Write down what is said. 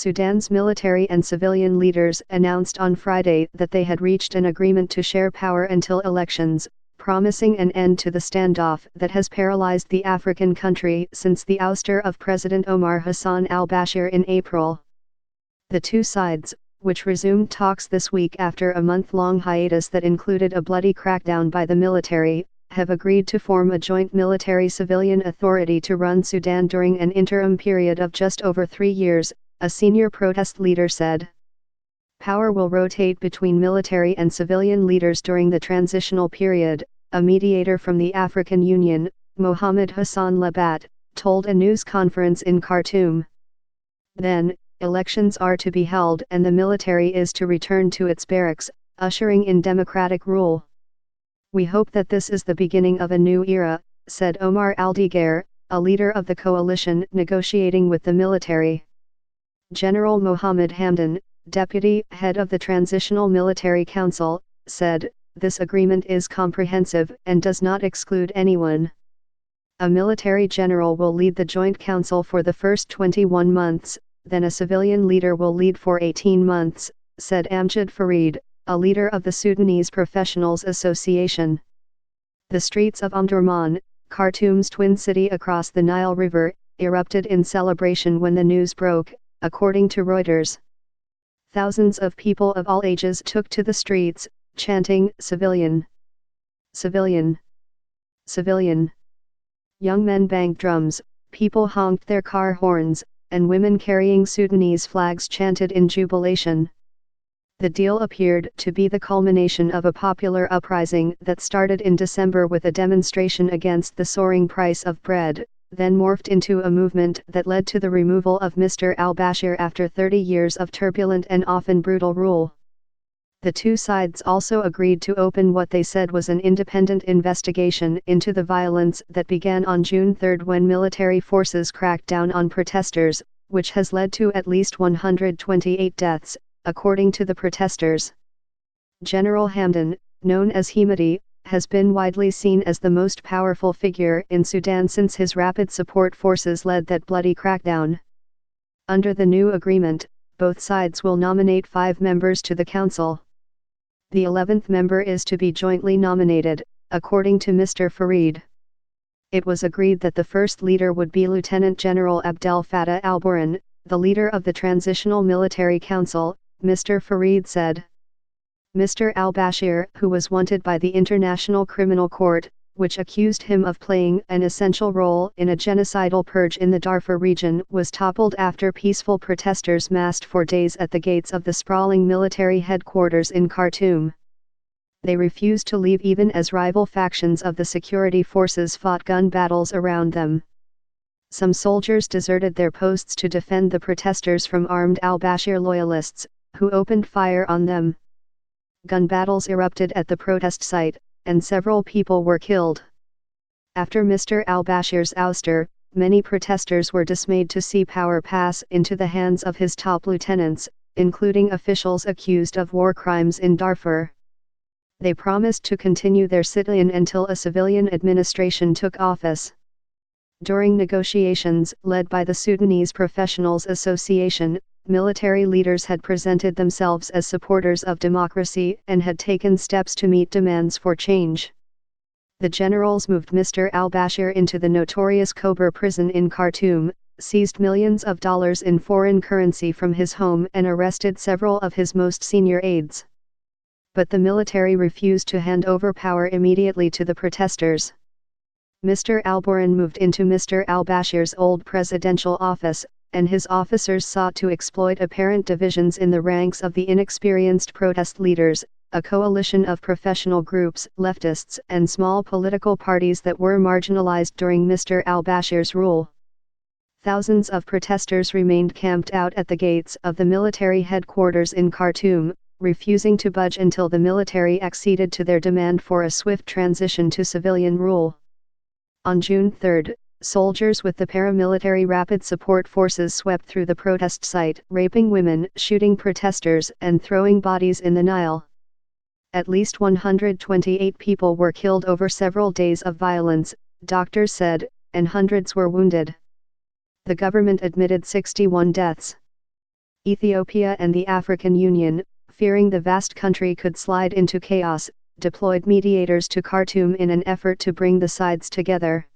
Sudan's military and civilian leaders announced on Friday that they had reached an agreement to share power until elections, promising an end to the standoff that has paralyzed the African country since the ouster of President Omar Hassan al-Bashir in April. The two sides, which resumed talks this week after a month-long hiatus that included a bloody crackdown by the military, have agreed to form a joint military-civilian authority to run Sudan during an interim period of just over 3 years, a senior protest leader said. Power will rotate between military and civilian leaders during the transitional period, a mediator from the African Union, Mohamed Hassan Labat, told a news conference in Khartoum. Then, elections are to be held and the military is to return to its barracks, ushering in democratic rule. We hope that this is the beginning of a new era, said Omar Aldeguer, a leader of the coalition negotiating with the military. General Mohamed Hamdan, deputy head of the Transitional Military Council, said, "This agreement is comprehensive and does not exclude anyone. A military general will lead the joint council for the first 21 months, then a civilian leader will lead for 18 months, said Amjad Farid, a leader of the Sudanese Professionals Association. The streets of Omdurman, Khartoum's twin city across the Nile River, erupted in celebration when the news broke, according to Reuters. Thousands of people of all ages took to the streets, chanting, "Civilian! Civilian! Civilian!" Young men banged drums, people honked their car horns, and women carrying Sudanese flags chanted in jubilation. The deal appeared to be the culmination of a popular uprising that started in December with a demonstration against the soaring price of bread, then morphed into a movement that led to the removal of Mr. al-Bashir after 30 years of turbulent and often brutal rule. The two sides also agreed to open what they said was an independent investigation into the violence that began on June 3 when military forces cracked down on protesters, which has led to at least 128 deaths, according to the protesters. General Hamdan, known as Hemedti, has been widely seen as the most powerful figure in Sudan since his rapid support forces led that bloody crackdown. Under the new agreement, both sides will nominate 5 members to the council. The 11th member is to be jointly nominated, according to Mr. Farid. It was agreed that the first leader would be Lieutenant General Abdel Fattah al-Burhan, the leader of the Transitional Military Council, Mr. Farid said. Mr. al-Bashir, who was wanted by the International Criminal Court, which accused him of playing an essential role in a genocidal purge in the Darfur region, was toppled after peaceful protesters massed for days at the gates of the sprawling military headquarters in Khartoum. They refused to leave even as rival factions of the security forces fought gun battles around them. Some soldiers deserted their posts to defend the protesters from armed al-Bashir loyalists, who opened fire on them. Gun battles erupted at the protest site, and several people were killed. After Mr. al-Bashir's ouster, many protesters were dismayed to see power pass into the hands of his top lieutenants, including officials accused of war crimes in Darfur. They promised to continue their sit-in until a civilian administration took office. During negotiations led by the Sudanese Professionals Association, military leaders had presented themselves as supporters of democracy and had taken steps to meet demands for change. The generals moved Mr. al-Bashir into the notorious Kober prison in Khartoum, seized millions of dollars in foreign currency from his home and arrested several of his most senior aides. But the military refused to hand over power immediately to the protesters. Mr. al-Burhan moved into Mr. al-Bashir's old presidential office, and his officers sought to exploit apparent divisions in the ranks of the inexperienced protest leaders, a coalition of professional groups, leftists and small political parties that were marginalized during Mr. al-Bashir's rule. Thousands of protesters remained camped out at the gates of the military headquarters in Khartoum, refusing to budge until the military acceded to their demand for a swift transition to civilian rule. On June 3, soldiers with the paramilitary Rapid Support Forces swept through the protest site, raping women, shooting protesters, and throwing bodies in the Nile. At least 128 people were killed over several days of violence, doctors said, and hundreds were wounded. The government admitted 61 deaths. Ethiopia and the African Union, fearing the vast country could slide into chaos, deployed mediators to Khartoum in an effort to bring the sides together.